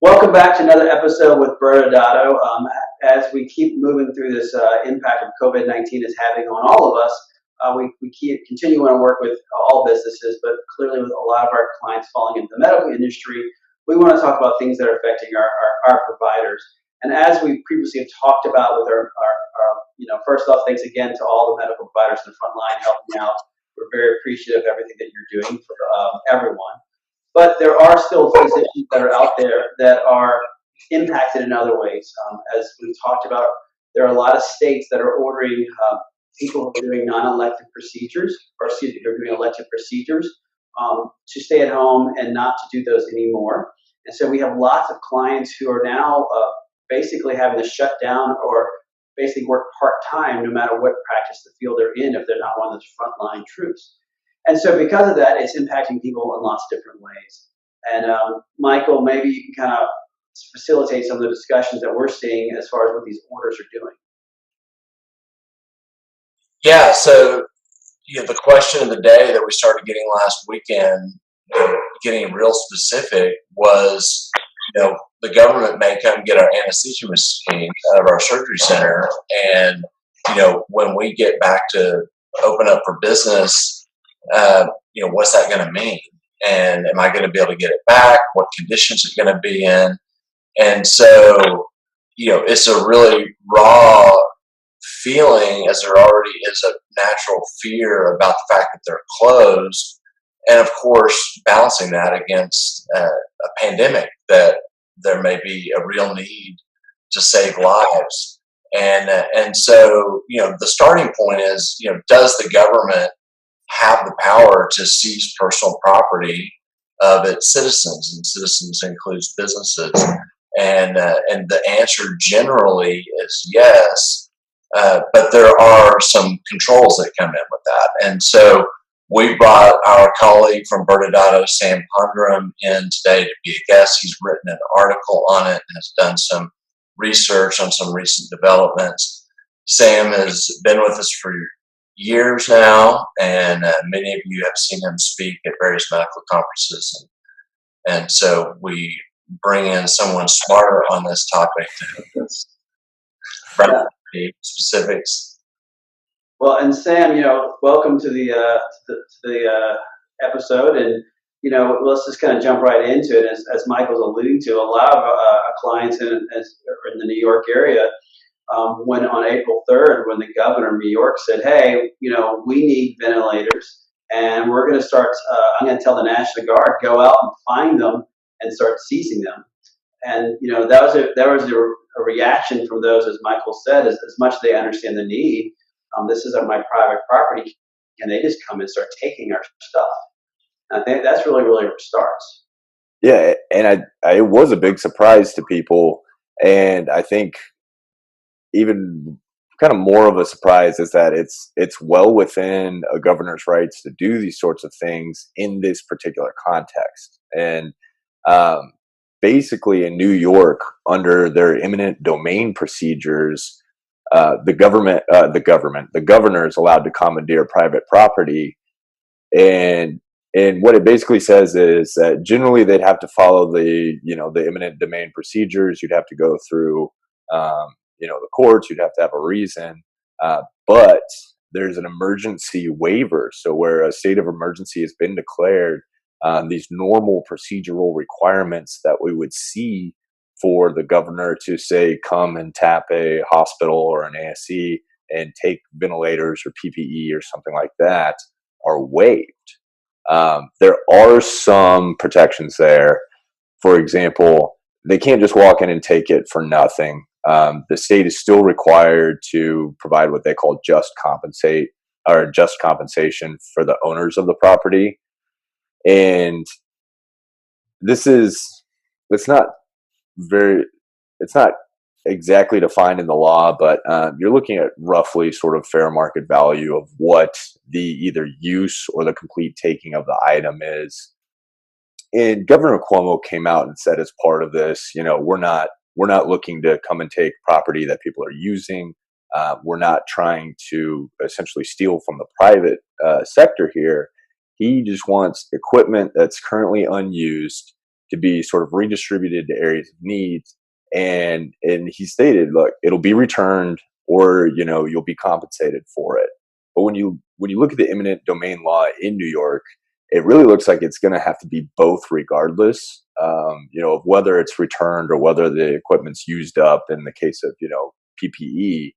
Welcome back to another episode with ByrdAdatto. As we keep moving through this impact of COVID-19 is having on all of us, we keep continuing to work with all businesses, but clearly with a lot of our clients falling into the medical industry, we want to talk about things that are affecting our providers. And as we previously have talked about with first off, thanks again to all the medical providers in the front line helping out. We're very appreciative of everything that you're doing for everyone. But there are still physicians that are out there that are impacted in other ways. As we've talked about, there are a lot of states that are ordering people who are doing non-elective procedures, they're doing elective procedures to stay at home and not to do those anymore. And so we have lots of clients who are now basically having to shut down or basically work part-time no matter what practice the field they're in if they're not one of those frontline troops. And so because of that, it's impacting people in lots of different ways. And Michael, maybe you can kind of facilitate some of the discussions that we're seeing as far as what these orders are doing. Yeah, so the question of the day that we started getting last weekend, getting real specific, was, the government may come get our anesthesia machine out of our surgery center, and when we get back to open up for business, what's that going to mean? And am I going to be able to get it back? What conditions it's going to be in? And so, it's a really raw feeling, as there already is a natural fear about the fact that they're closed. And of course, balancing that against a pandemic, that there may be a real need to save lives. And so, the starting point is, does the government have the power to seize personal property of its citizens, and citizens includes businesses? And the answer generally is yes, but there are some controls that come in with that. And so we brought our colleague from ByrdAdatto, Sam Pondrum, in today to be a guest. He's written an article on it and has done some research on some recent developments. Sam has been with us for years now, and many of you have seen him speak at various medical conferences, and so we bring in someone smarter on this topic to bring the specifics. Well, and Sam, welcome to the episode, and let's just kind of jump right into it. As Michael's alluding to, a lot of clients in the New York area. When on April 3rd, when the governor of New York said, hey, we need ventilators, and we're going to start, I'm going to tell the National Guard, go out and find them and start seizing them. And, there was a reaction from those, as Michael said, as much as they understand the need. This is my private property, and they just come and start taking our stuff. And I think that's really, really where it starts. Yeah, and it was a big surprise to people, and I think even kind of more of a surprise is that it's well within a governor's rights to do these sorts of things in this particular context. And basically in New York, under their eminent domain procedures, the governor is allowed to commandeer private property. And what it basically says is that generally they'd have to follow the eminent domain procedures. You'd have to go through the courts, you'd have to have a reason, but there's an emergency waiver. So where a state of emergency has been declared, these normal procedural requirements that we would see for the governor to say, come and tap a hospital or an ASC and take ventilators or PPE or something like that are waived. There are some protections there. For example, they can't just walk in and take it for nothing. The state is still required to provide what they call just compensation for the owners of the property. And it's not exactly defined in the law, but you're looking at roughly sort of fair market value of what the either use or the complete taking of the item is. And Governor Cuomo came out and said, as part of this, we're not looking to come and take property that people are using. We're not trying to essentially steal from the private sector here. He just wants equipment that's currently unused to be sort of redistributed to areas of need. And he stated, look, it'll be returned, or you'll be compensated for it. But when you look at the eminent domain law in New York, it really looks like it's going to have to be both, regardless, of whether it's returned or whether the equipment's used up. In the case of PPE,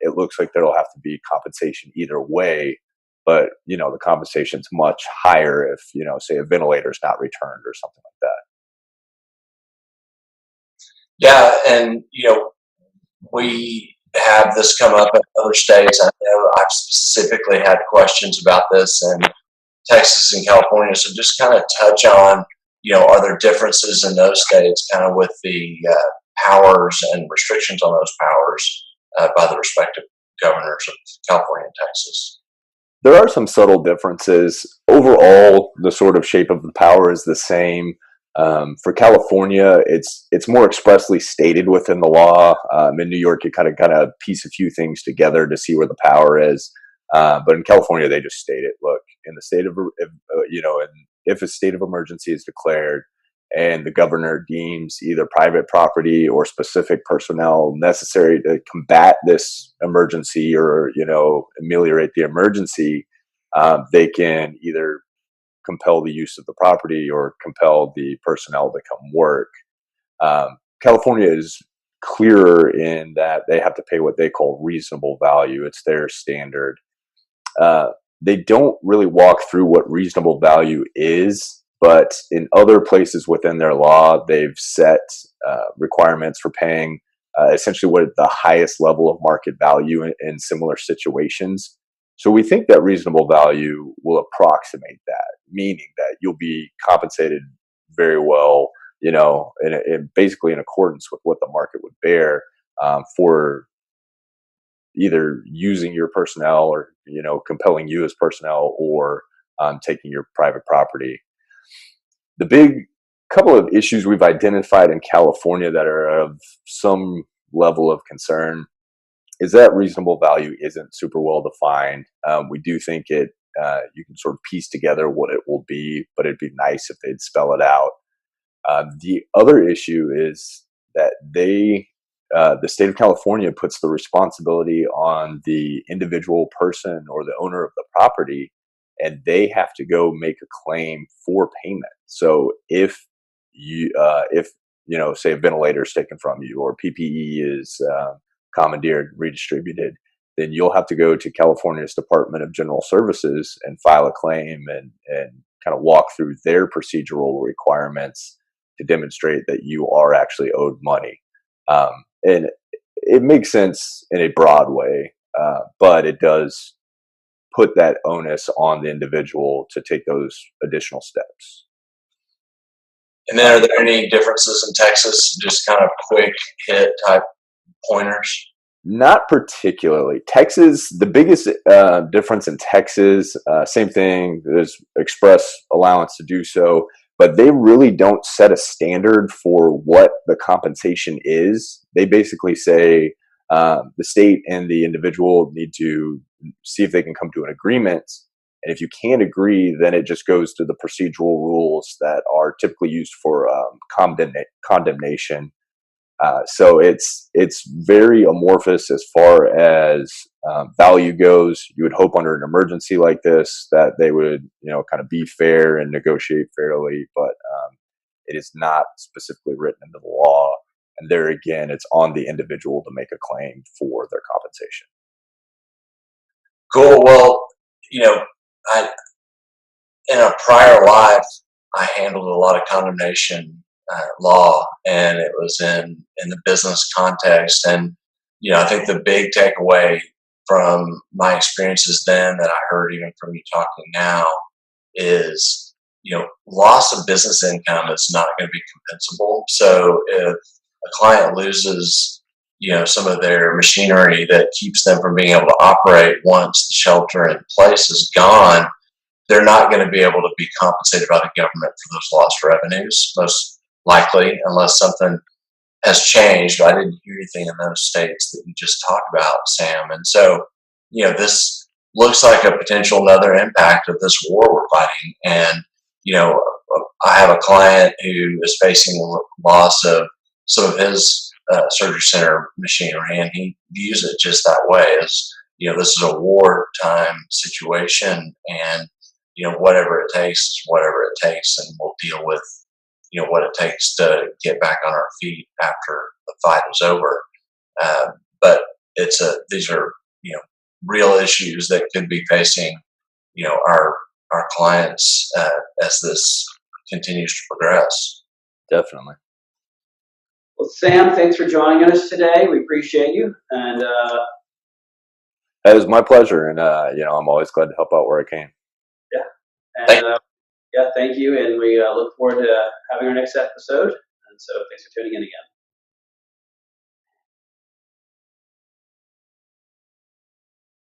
it looks like there'll have to be compensation either way. But the compensation's much higher if say a ventilator's not returned or something like that. Yeah, and we have this come up in other states. I know I've specifically had questions about this in Texas and California. So just kind of touch on, are there differences in those states kind of with the powers and restrictions on those powers by the respective governors of California and Texas? There are some subtle differences. Overall, the sort of shape of the power is the same. For California, it's more expressly stated within the law. In New York, you kind of piece a few things together to see where the power is. But in California, they just state it. Look, in the state of, if a state of emergency is declared and the governor deems either private property or specific personnel necessary to combat this emergency or, ameliorate the emergency, they can either compel the use of the property or compel the personnel to come work. California is clearer in that they have to pay what they call reasonable value. It's their standard. They don't really walk through what reasonable value is, but in other places within their law, they've set requirements for paying essentially what the highest level of market value in similar situations. So we think that reasonable value will approximate that, meaning that you'll be compensated very well, basically in accordance with what the market would bear for either using your personnel or, compelling you as personnel or taking your private property. The big couple of issues we've identified in California that are of some level of concern is that reasonable value isn't super well defined. We do think you can sort of piece together what it will be, but it'd be nice if they'd spell it out. The other issue is that the state of California puts the responsibility on the individual person or the owner of the property, and they have to go make a claim for payment. So if say a ventilator is taken from you or PPE is commandeered, redistributed, then you'll have to go to California's Department of General Services and file a claim and kind of walk through their procedural requirements to demonstrate that you are actually owed money. And it makes sense in a broad way, but it does put that onus on the individual to take those additional steps. And then are there any differences in Texas? Just kind of quick hit type pointers? Not particularly. Texas, the biggest difference in Texas, same thing, there's express allowance to do so, but they really don't set a standard for what the compensation is. They basically say the state and the individual need to see if they can come to an agreement. And if you can't agree, then it just goes to the procedural rules that are typically used for condemnation. So it's very amorphous as far as value goes. You would hope under an emergency like this that they would, kind of be fair and negotiate fairly, but it is not specifically written into the law. And there again, it's on the individual to make a claim for their compensation. Cool. Well, in a prior life, I handled a lot of condemnation law, and it was in the business context. And I think the big takeaway from my experiences then that I heard even from you talking now is loss of business income is not going to be compensable. So if a client loses some of their machinery that keeps them from being able to operate once the shelter in place is gone, they're not going to be able to be compensated by the government for those lost revenues, most likely, unless something has changed. I didn't hear anything in those states that you just talked about, Sam. And so, this looks like a potential another impact of this war we're fighting. And, I have a client who is facing loss of some of his surgery center machinery, and he views it just that way. As this is a wartime situation, and whatever it takes is whatever it takes, and we'll deal with what it takes to get back on our feet after the fight is over. But these are real issues that could be facing our clients as this continues to progress. Definitely. Well, Sam, thanks for joining us today. We appreciate you. And it was my pleasure, and I'm always glad to help out where I can. yeah, and yeah, thank you. And we look forward to having our next episode. And so, thanks for tuning in again.